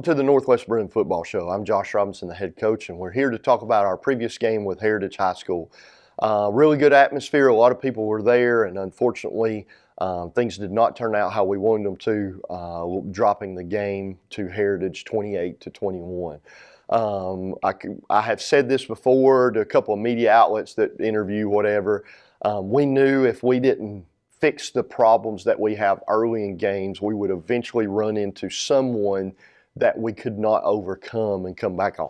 to the Northwest Bruin Football Show. I'm Josh Robinson, the head coach, and we're here to talk about our previous game with Heritage High School. Really good atmosphere. A lot of people were there, and unfortunately, things did not turn out how we wanted them to, dropping the game to Heritage 28-21. I have said this before to a couple of media outlets that interview whatever. We knew if we didn't fix the problems that we have early in games, we would eventually run into someone that we could not overcome and come back on.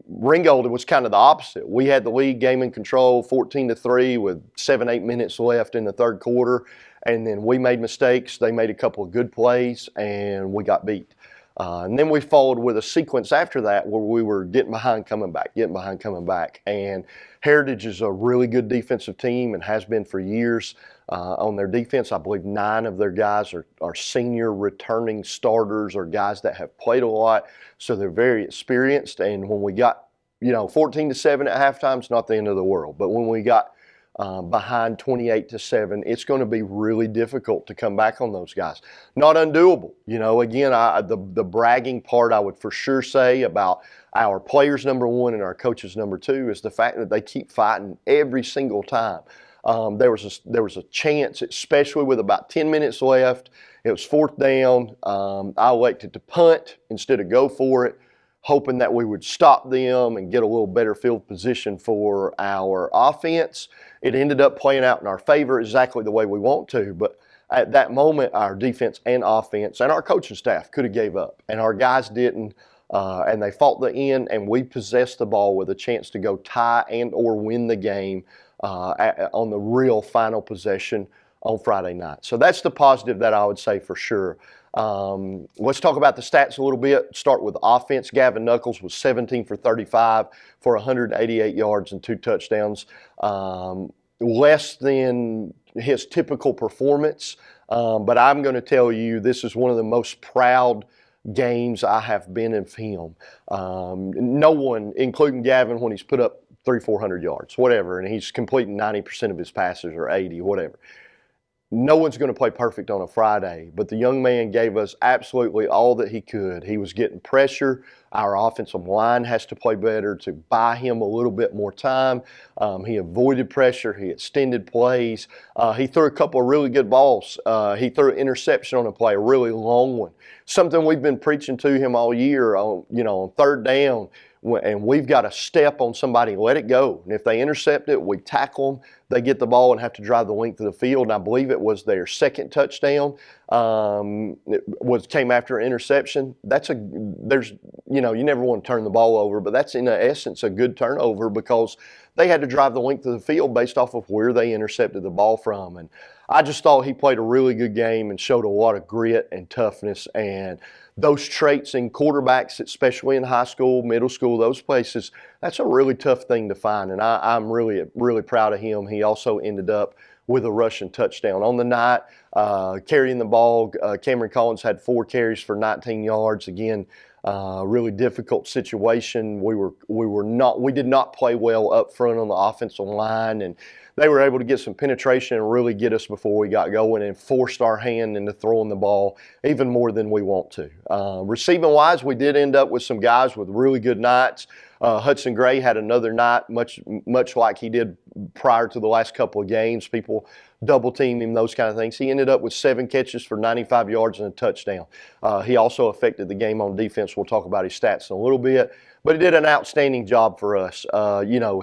Ringgold was kind of the opposite. We had the lead, game in control, 14-3 with 7-8 minutes left in the third quarter, and then we made mistakes. They made a couple of good plays, and we got beat. And then we followed with a sequence after that where we were getting behind, coming back. And Heritage is a really good defensive team and has been for years. On their defense, I believe 9 of their guys are senior returning starters or guys that have played a lot. So they're very experienced. And when we got, 14-7 at halftime, it's not the end of the world. But when we got behind 28-7, it's going to be really difficult to come back on those guys. Not undoable. Again, the bragging part I would for sure say about our players, number one, and our coaches, number two, is the fact that they keep fighting every single time. There was a chance, especially with about 10 minutes left. It was fourth down. I elected to punt instead of go for it, hoping that we would stop them and get a little better field position for our offense. It ended up playing out in our favor exactly the way we want to, but at that moment, our defense and offense and our coaching staff could have gave up, and our guys didn't, and they fought the end, and we possessed the ball with a chance to go tie and or win the game on the real final possession on Friday night. So that's the positive that I would say for sure. Let's talk about the stats a little bit. Start with offense. Gavin Knuckles was 17 for 35 for 188 yards and 2 touchdowns. Less than his typical performance, but I'm going to tell you this is one of the most proud games I have been of him. No one, including Gavin, when he's put up 300-400 yards, whatever, and he's completing 90% of his passes or 80, whatever. No one's going to play perfect on a Friday, but the young man gave us absolutely all that he could. He was getting pressure. Our offensive line has to play better to buy him a little bit more time. He avoided pressure. He extended plays. He threw a couple of really good balls. He threw an interception on a play, a really long one. Something we've been preaching to him all year on third down. And we've got to step on somebody and let it go. And if they intercept it, we tackle them. They get the ball and have to drive the length of the field. And I believe it was their second touchdown. Came after an interception. You never want to turn the ball over, but that's in essence a good turnover because they had to drive the length of the field based off of where they intercepted the ball from. And I just thought he played a really good game and showed a lot of grit and toughness, and those traits in quarterbacks, especially in high school, middle school, those places, that's a really tough thing to find, and I'm really, really proud of him. He also ended up with a rushing touchdown. On the night, carrying the ball, Cameron Collins had 4 carries for 19 yards. Again, really difficult situation. We did not play well up front on the offensive line, and they were able to get some penetration and really get us before we got going and forced our hand into throwing the ball even more than we want to. Receiving-wise, we did end up with some guys with really good nights. Hudson Gray had another night, much like he did prior to the last couple of games. People double-teamed him, those kind of things. He ended up with 7 catches for 95 yards and a touchdown. He also affected the game on defense. We'll talk about his stats in a little bit. But he did an outstanding job for us.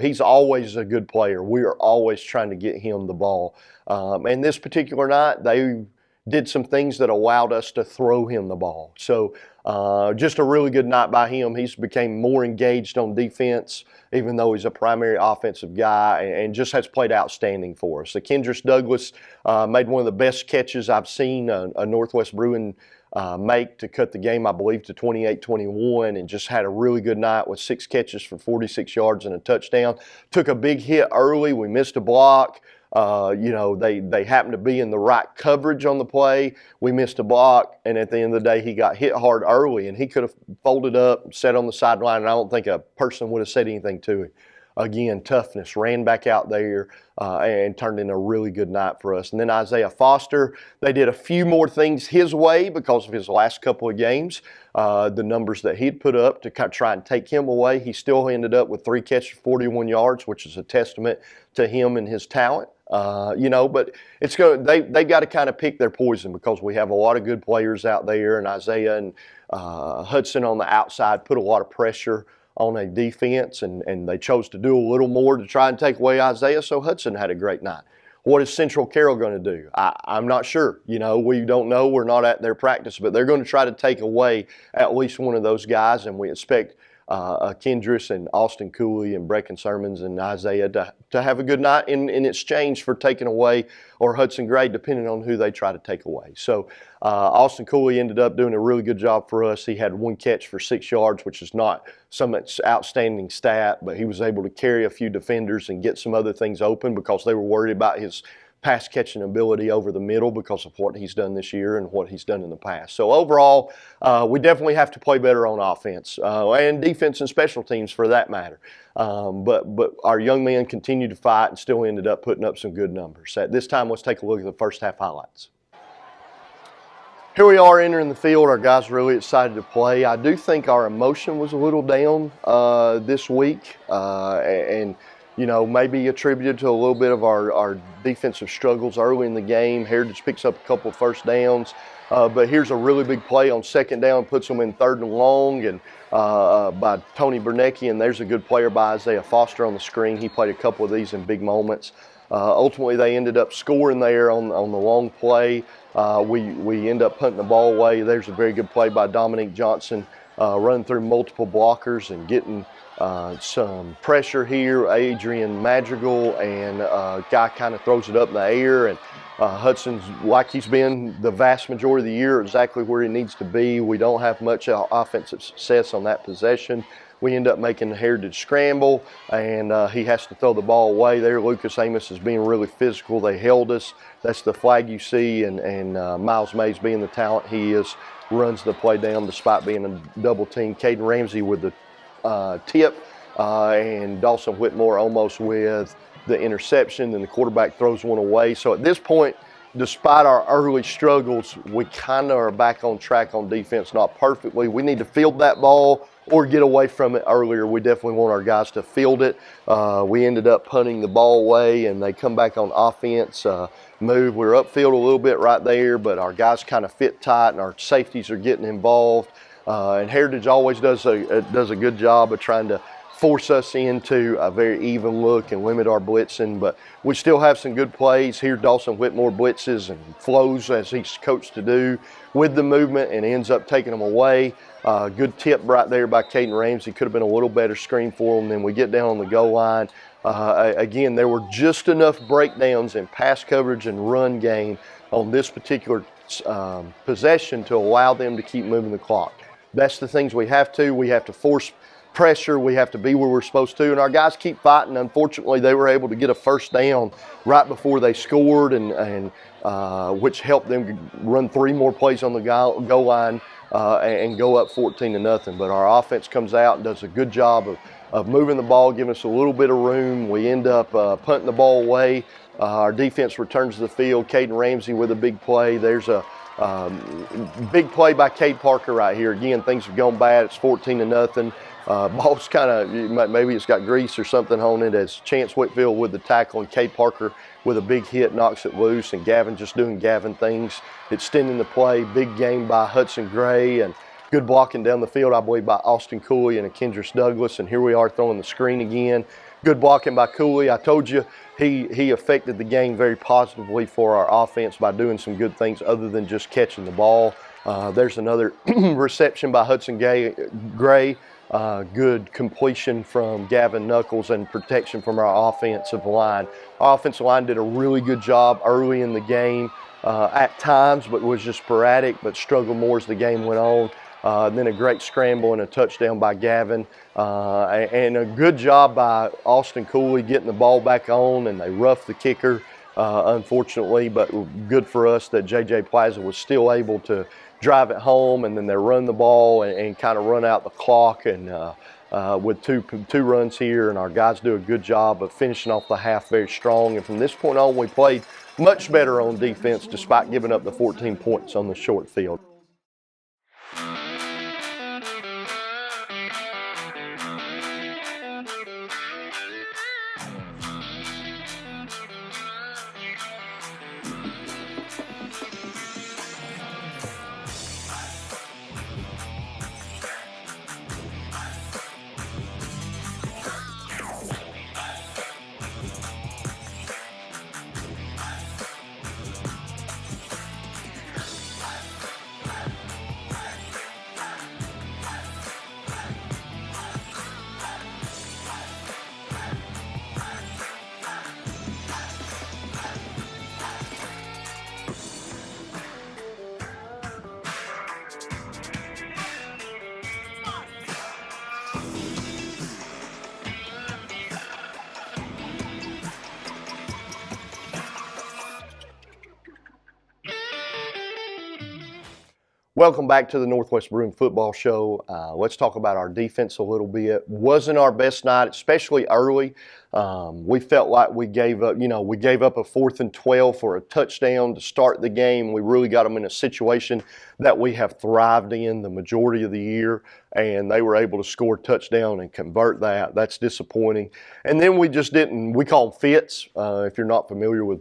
He's always a good player. We are always trying to get him the ball. And this particular night, they did some things that allowed us to throw him the ball. So just a really good night by him. He's became more engaged on defense, even though he's a primary offensive guy, and just has played outstanding for us. Kendris Douglas made one of the best catches I've seen a Northwest Bruin make to cut the game, I believe, to 28-21, and just had a really good night with 6 catches for 46 yards and a touchdown. Took a big hit early. We missed a block. They happened to be in the right coverage on the play. We missed a block, and at the end of the day, he got hit hard early, and he could have folded up, sat on the sideline, and I don't think a person would have said anything to him. again, toughness, ran back out there and turned in a really good night for us. And then Isaiah Foster, they did a few more things his way because of his last couple of games. The numbers that he'd put up to try and take him away, he still ended up with 3 catches, 41 yards, which is a testament to him and his talent. But it's they've got to kind of pick their poison because we have a lot of good players out there, and Isaiah and Hudson on the outside put a lot of pressure on a defense, and they chose to do a little more to try and take away Isaiah, so Hudson had a great night. What is Central Carroll going to do? I'm not sure. We don't know. We're not at their practice, but they're going to try to take away at least one of those guys, and we expect Kendris and Austin Cooley and Brecken Sermons and Isaiah to have a good night in exchange for taking away, or Hudson Gray, depending on who they try to take away. So Austin Cooley ended up doing a really good job for us. He had 1 catch for 6 yards, which is not some outstanding stat, but he was able to carry a few defenders and get some other things open because they were worried about his pass catching ability over the middle because of what he's done this year and what he's done in the past. So overall, we definitely have to play better on offense and defense and special teams for that matter. But our young men continued to fight and still ended up putting up some good numbers. At this time, let's take a look at the first half highlights. Here we are entering the field. Our guys are really excited to play. I do think our emotion was a little down this week, and maybe attributed to a little bit of our defensive struggles early in the game. Heritage picks up a couple of first downs, but here's a really big play on second down, puts them in 3rd and long, and by Tony Bernecki, and there's a good player by Isaiah Foster on the screen. He played a couple of these in big moments. Ultimately, they ended up scoring there on the long play. We end up punting the ball away. There's a very good play by Dominique Johnson, running through multiple blockers and getting some pressure here. Adrian Madrigal, and guy kind of throws it up in the air, and Hudson's, like he's been the vast majority of the year, exactly where he needs to be. We don't have much offensive success on that possession. We end up making the Heritage scramble, and he has to throw the ball away there. Lucas Amos is being really physical. They held us. That's the flag you see, and Miles Mays, being the talent he is, runs the play down despite being a double team. Caden Ramsey with the tip, and Dawson Whitmore almost with the interception, and the quarterback throws one away. So at this point, despite our early struggles, we kind of are back on track on defense, not perfectly. We need to field that ball or get away from it earlier. We definitely want our guys to field it. We ended up punting the ball away, and they come back on offense, move. We were upfield a little bit right there, but our guys kind of fit tight, and our safeties are getting involved. And Heritage always does a good job of trying to force us into a very even look and limit our blitzing, but we still have some good plays. Here Dawson Whitmore blitzes and flows as he's coached to do with the movement and ends up taking them away. Good tip right there by Caden Ramsey. Could have been a little better screen for him. Then we get down on the goal line. Again, there were just enough breakdowns in pass coverage and run game on this particular possession to allow them to keep moving the clock. That's the things we have to. We have to force pressure. We have to be where we're supposed to, and our guys keep fighting. Unfortunately, they were able to get a first down right before they scored, and which helped them run 3 more plays on the goal line and go up 14-0. But our offense comes out and does a good job of moving the ball, giving us a little bit of room. We end up punting the ball away. Our defense returns to the field. Caden Ramsey with a big play. There's a big play by Cade Parker right here. Again, things have gone bad. It's 14-0. Ball's kind of, maybe it's got grease or something on it, as Chance Whitfield with the tackle, and Cade Parker with a big hit knocks it loose, and Gavin just doing Gavin things, extending the play. Big game by Hudson Gray, and good blocking down the field, I believe, by Austin Cooley and a Kendris Douglas. And here we are throwing the screen again. Good blocking by Cooley. I told you he affected the game very positively for our offense by doing some good things other than just catching the ball. There's another reception by Hudson Gray. Good completion from Gavin Knuckles and protection from our offensive line. Our offensive line did a really good job early in the game at times, but was just sporadic, but struggled more as the game went on. Then a great scramble and a touchdown by Gavin. And a good job by Austin Cooley getting the ball back on, and they roughed the kicker, unfortunately, but good for us that J.J. Plaza was still able to drive it home, and then they run the ball and kind of run out the clock, and with two runs here, and our guys do a good job of finishing off the half very strong. And from this point on, we played much better on defense despite giving up the 14 points on the short field. Welcome back to the Northwest Bruin Football Show. Let's talk about our defense a little bit. Wasn't our best night, especially early. We felt like we gave up, we gave up a 4th and 12 for a touchdown to start the game. We really got them in a situation that we have thrived in the majority of the year, and they were able to score a touchdown and convert that. That's disappointing. And then we just didn't, we call them fits, if you're not familiar with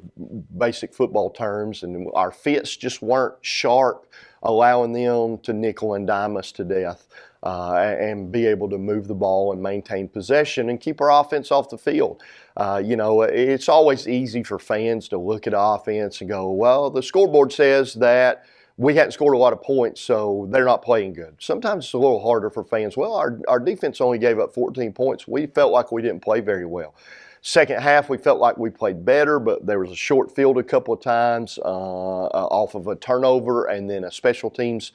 basic football terms, and our fits just weren't sharp, allowing them to nickel and dime us to death and be able to move the ball and maintain possession and keep our offense off the field. It's always easy for fans to look at offense and go, well, the scoreboard says that we hadn't scored a lot of points, so they're not playing good. Sometimes it's a little harder for fans. Well, our defense only gave up 14 points. We felt like we didn't play very well. Second half, we felt like we played better, but there was a short field a couple of times off of a turnover and then a special teams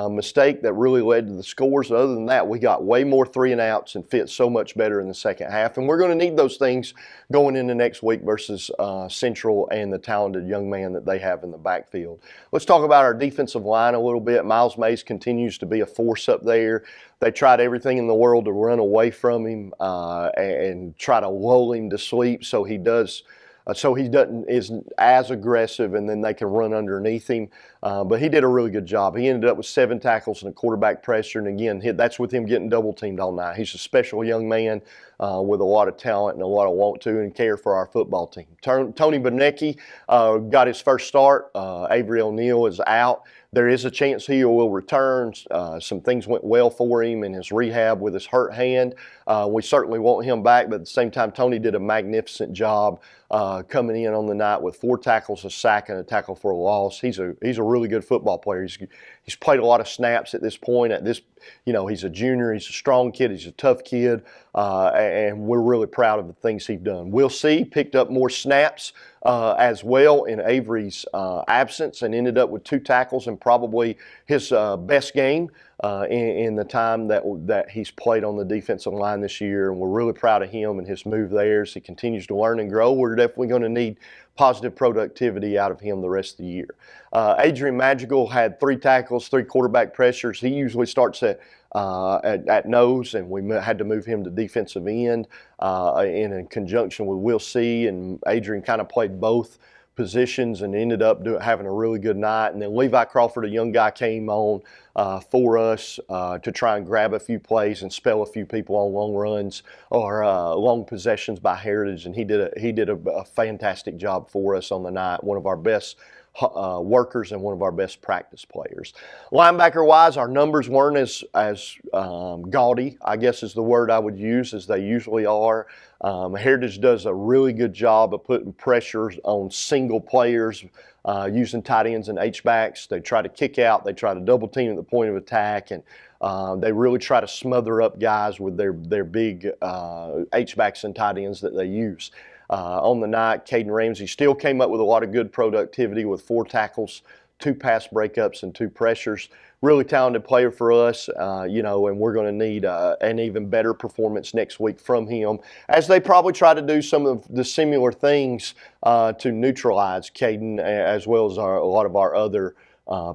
mistake that really led to the scores. Other than that, we got way more 3-and-outs and fit so much better in the second half. And we're going to need those things going into next week versus Central and the talented young man that they have in the backfield. Let's talk about our defensive line a little bit. Miles Mays continues to be a force up there. They tried everything in the world to run away from him and try to lull him to sleep so he isn't as aggressive, and then they can run underneath him. But he did a really good job. He ended up with 7 tackles and a quarterback pressure, and again, that's with him getting double teamed all night. He's a special young man with a lot of talent and a lot of want to and care for our football team. Tony Benecki got his first start. Avery O'Neal is out. There is a chance he will return. Some things went well for him in his rehab with his hurt hand. We certainly want him back, but at the same time, Tony did a magnificent job coming in on the night with 4 tackles, a sack, and a tackle for a loss. He's a really good football player. He's played a lot of snaps at this point. He's a junior. He's a strong kid. He's a tough kid, and we're really proud of the things he's done. We'll see. Picked up more snaps as well in Avery's absence and ended up with 2 tackles and probably his best game in the time that he's played on the defensive line this year. And we're really proud of him and his move there as he continues to learn and grow. We're definitely going to need positive productivity out of him the rest of the year. Adrian Madrigal had 3 tackles, 3 quarterback pressures. He usually starts at nose, and we had to move him to defensive end in conjunction with Will C. And Adrian kind of played both positions and ended up having a really good night. And then Levi Crawford, a young guy, came on for us to try and grab a few plays and spell a few people on long runs or long possessions by Heritage, and he did a fantastic job for us on the night. One of our best workers and one of our best practice players. Linebacker-wise, our numbers weren't as gaudy, I guess is the word I would use, as they usually are. Heritage does a really good job of putting pressures on single players using tight ends and H-backs. They try to kick out. They try to double team at the point of attack, and they really try to smother up guys with their big H-backs and tight ends that they use. On the night, Caden Ramsey still came up with a lot of good productivity with 4 tackles, 2 pass breakups, and 2 pressures. Really talented player for us, and we're going to need an even better performance next week from him, as they probably try to do some of the similar things to neutralize Caden, as well as a lot of our other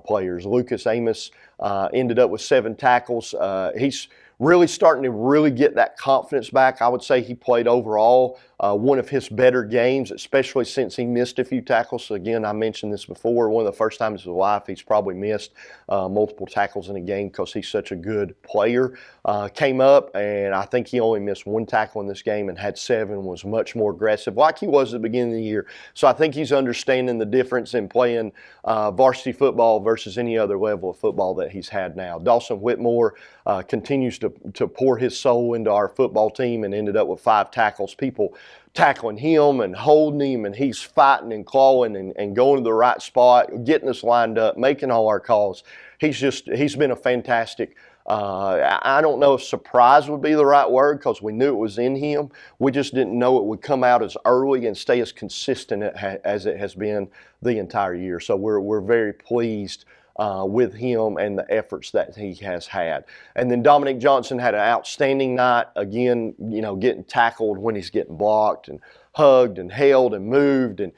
players. Lucas Amos ended up with 7 tackles. He's really starting to really get that confidence back. I would say he played overall one of his better games, especially since he missed a few tackles. So again, I mentioned this before, one of the first times in his life he's probably missed multiple tackles in a game because he's such a good player. Came up, and I think he only missed one tackle in this game and had 7, was much more aggressive like he was at the beginning of the year. So I think he's understanding the difference in playing varsity football versus any other level of football that he's had now. Dawson Whitmore continues to pour his soul into our football team and ended up with 5 tackles. People tackling him and holding him, and he's fighting and clawing and going to the right spot, getting us lined up, making all our calls. He's been a fantastic I don't know if surprise would be the right word because we knew it was in him. We just didn't know it would come out as early and stay as consistent as it has been the entire year. So we're very pleased with him and the efforts that he has had. And then Dominic Johnson had an outstanding night. Again, getting tackled when he's getting blocked and hugged and held and moved and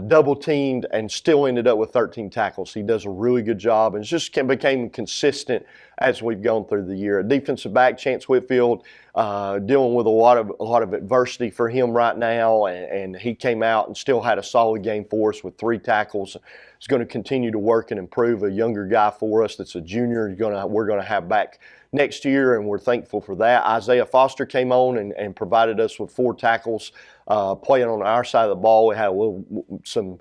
double teamed, and still ended up with 13 tackles. He does a really good job and just became consistent as we've gone through the year. A defensive back, Chance Whitfield, dealing with a lot of adversity for him right now, and he came out and still had a solid game for us with 3 tackles. He's going to continue to work and improve. A younger guy for us that's a junior we're going to have back next year, and we're thankful for that. Isaiah Foster came on and provided us with 4 tackles, playing on our side of the ball. We had some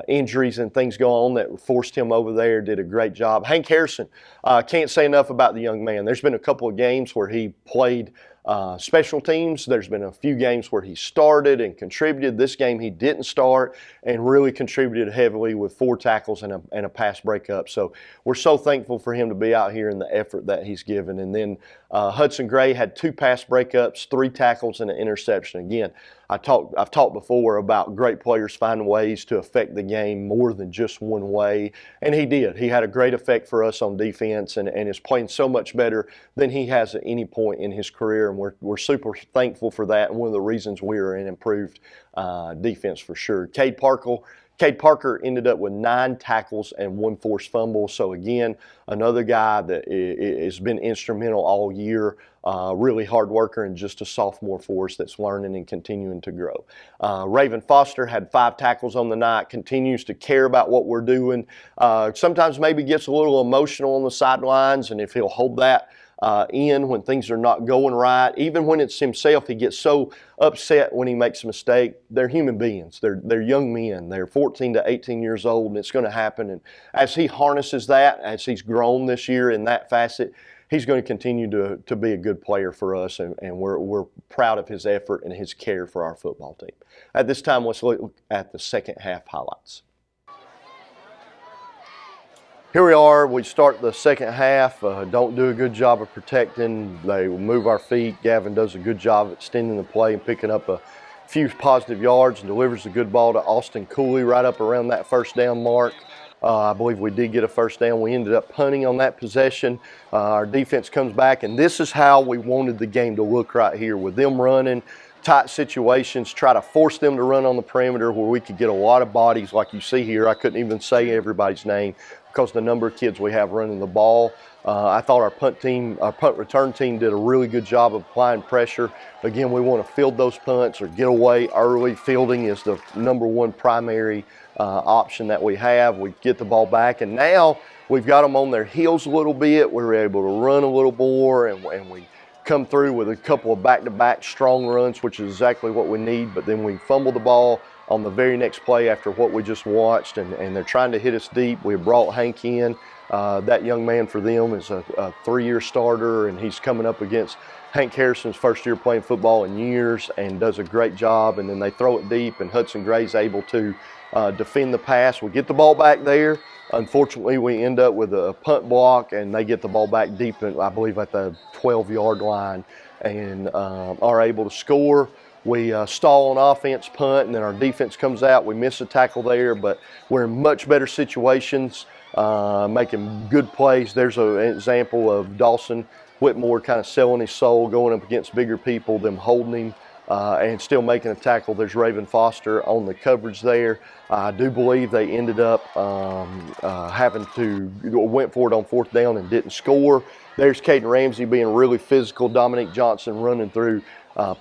injuries and things going on that forced him over there. Did a great job. Hank Harrison, can't say enough about the young man. There's been a couple of games where he played special teams. There's been a few games where he started and contributed. This game he didn't start and really contributed heavily with 4 tackles and a pass breakup. So we're so thankful for him to be out here and the effort that he's given. And then Hudson Gray had 2 pass breakups, 3 tackles, and an interception. Again, I've talked before about great players finding ways to affect the game more than just one way, and he did. He had a great effect for us on defense and is playing so much better than he has at any point in his career, and we're super thankful for that, and one of the reasons we are in improved defense for sure. Cade Parker ended up with 9 tackles and 1 forced fumble. So again, another guy that has been instrumental all year, really hard worker and just a sophomore for us that's learning and continuing to grow. Raven Foster had 5 tackles on the night, continues to care about what we're doing. Sometimes maybe gets a little emotional on the sidelines, and if he'll hold that in when things are not going right. Even when it's himself, he gets so upset when he makes a mistake. They're human beings. They're young men. They're 14 to 18 years old, and it's going to happen. And as he harnesses that, as he's grown this year in that facet, he's going to continue to be a good player for us, and we're proud of his effort and his care for our football team. At this time, let's look at the second half highlights. Here we are, we start the second half, don't do a good job of protecting. They move our feet. Gavin does a good job of extending the play and picking up a few positive yards and delivers a good ball to Austin Cooley right up around that first down mark. I believe we did get a first down. We ended up punting on that possession. Our defense comes back, and this is how we wanted the game to look right here, with them running tight situations, try to force them to run on the perimeter where we could get a lot of bodies like you see here. I couldn't even say everybody's name because the number of kids we have running the ball. I thought our punt return team did a really good job of applying pressure. Again, we want to field those punts or get away early. Fielding is the number 1 primary option that we have. We get the ball back, and now we've got them on their heels a little bit. We were able to run a little more, and we come through with a couple of back-to-back strong runs, which is exactly what we need. But then we fumble the ball on the very next play after what we just watched, and they're trying to hit us deep. We brought Hank in. That young man for them is a 3-year starter, and he's coming up against Hank Harrison's first year playing football in years and does a great job. And then they throw it deep, and Hudson Gray's able to defend the pass. We get the ball back there. Unfortunately, we end up with a punt block, and they get the ball back deep, I believe, at the 12-yard line, and are able to score. We stall on offense, punt, and then our defense comes out. We miss a tackle there, but we're in much better situations, making good plays. There's an example of Dawson Whitmore kind of selling his soul, going up against bigger people, them holding him and still making a tackle. There's Raven Foster on the coverage there. I do believe they ended up went for it on 4th down and didn't score. There's Caden Ramsey being really physical. Dominique Johnson running through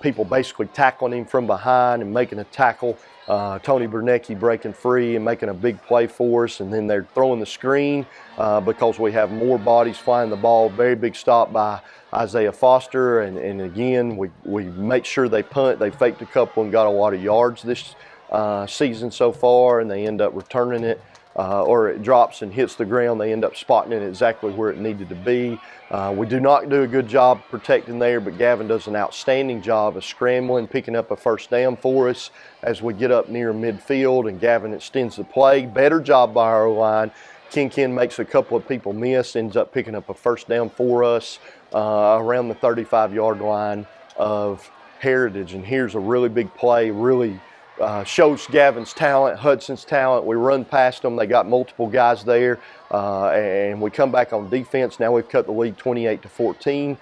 people, basically tackling him from behind and making a tackle. Tony Bernecki breaking free and making a big play for us, and then they're throwing the screen because we have more bodies flying the ball. Very big stop by Isaiah Foster, and again, we make sure they punt. They faked a couple and got a lot of yards this season so far, and they end up returning it, or it drops and hits the ground. They end up spotting it exactly where it needed to be. We do not do a good job protecting there, but Gavin does an outstanding job of scrambling, picking up a 1st down for us as we get up near midfield, and Gavin extends the play. Better job by our O-line. Ken makes a couple of people miss, ends up picking up a 1st down for us around the 35-yard line of Heritage. And here's a really big play, really shows Gavin's talent, Hudson's talent. We run past them. They got multiple guys there, and we come back on defense. Now we've cut the lead 28-14.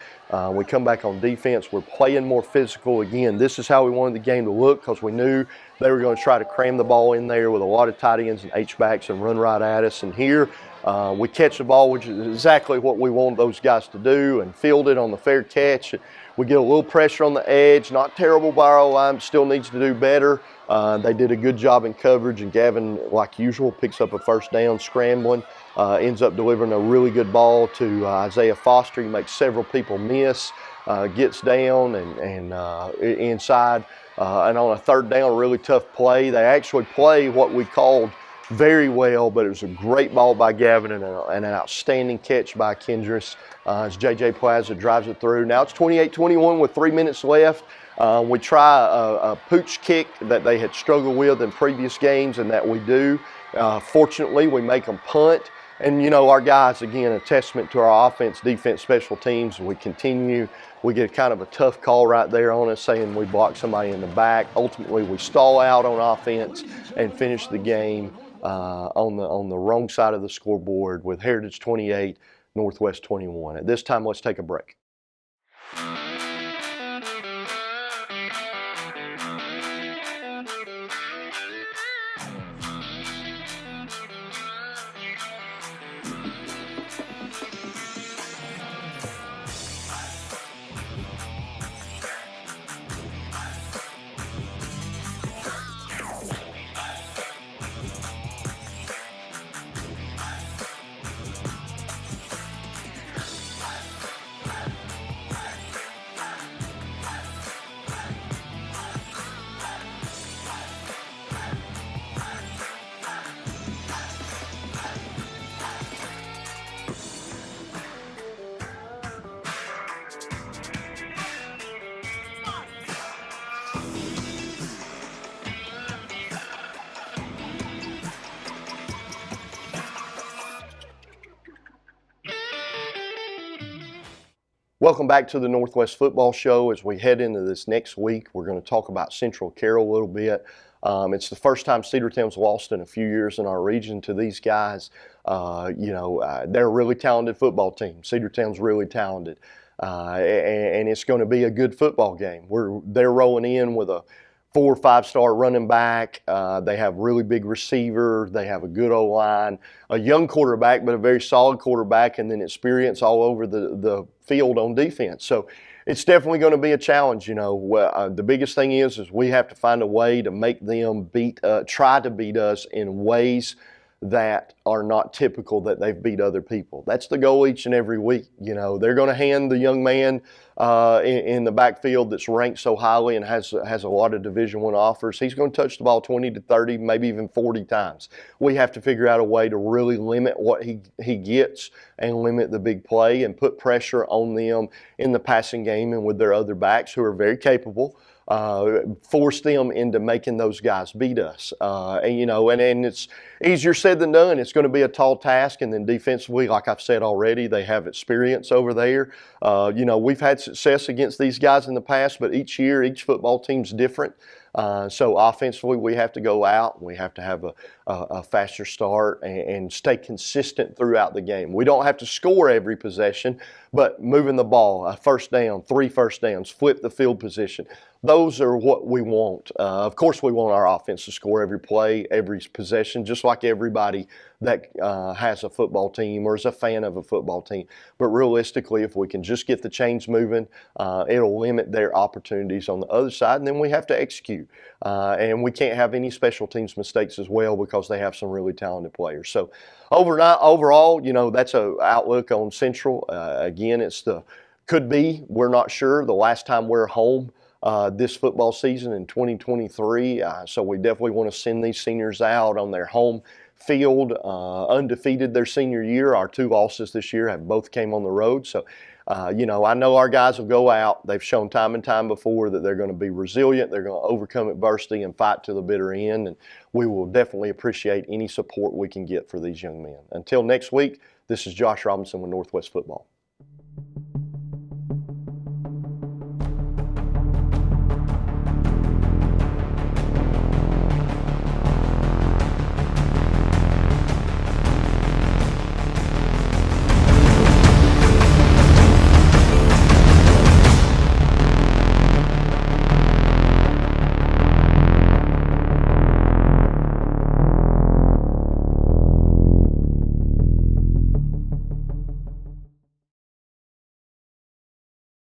We come back on defense. We're playing more physical. Again, this is how we wanted the game to look because we knew they were going to try to cram the ball in there with a lot of tight ends and H-backs and run right at us. And here we catch the ball, which is exactly what we want those guys to do, and field it on the fair catch. We get a little pressure on the edge. Not terrible by our line, still needs to do better. They did a good job in coverage, and Gavin, like usual, picks up a 1st down scrambling, ends up delivering a really good ball to Isaiah Foster. He makes several people miss, gets down and inside, and on a 3rd down, a really tough play. They actually play what we called very well, but it was a great ball by Gavin and an outstanding catch by Kendris as J.J. Plaza drives it through. Now it's 28-21 with 3 minutes left. We try a pooch kick that they had struggled with in previous games, and that we do. Fortunately, we make them punt. And, you know, our guys, again, a testament to our offense, defense, special teams. We continue. We get kind of a tough call right there on us saying we blocked somebody in the back. Ultimately, we stall out on offense and finish the game on the wrong side of the scoreboard with Heritage 28, Northwest 21. At this time, let's take a break. Welcome back to the Northwest Football Show. As we head into this next week, we're going to talk about Central Carroll a little bit. It's the first time Cedartown's lost in a few years in our region to these guys. They're a really talented football team. Cedartown's really talented. And it's going to be a good football game. They're rolling in with a 4 or 5-star running back. They have really big receiver. They have a good O-line, a young quarterback, but a very solid quarterback, and then experience all over the field on defense. So it's definitely going to be a challenge. The biggest thing is we have to find a way to make them try to beat us in ways that are not typical that they've beat other people. That's the goal each and every week. They're going to hand the young man in the backfield that's ranked so highly and has a lot of Division I offers. He's going to touch the ball 20 to 30, maybe even 40 times. We have to figure out a way to really limit what he gets and limit the big play and put pressure on them in the passing game and with their other backs who are very capable. Force them into making those guys beat us. And it's easier said than done. It's going to be a tall task. And then defensively, like I've said already, they have experience over there. We've had success against these guys in the past, but each year, each football team's different. So offensively, we have to go out. We have to have a faster start and stay consistent throughout the game. We don't have to score every possession, but moving the ball, a first down, 3 first downs, flip the field position. Those are what we want. Of course, we want our offense to score every play, every possession, just like everybody that has a football team or is a fan of a football team. But realistically, if we can just get the chains moving, it'll limit their opportunities on the other side, and then we have to execute. And we can't have any special teams mistakes as well because they have some really talented players. So overall, that's an outlook on Central. Again, could be, we're not sure, the last time we're home this football season in 2023. So we definitely want to send these seniors out on their home field, undefeated their senior year. Our 2 losses this year have both came on the road. So, I know our guys will go out. They've shown time and time before that they're going to be resilient. They're going to overcome adversity and fight to the bitter end. And we will definitely appreciate any support we can get for these young men. Until next week, this is Josh Robinson with Northwest Football.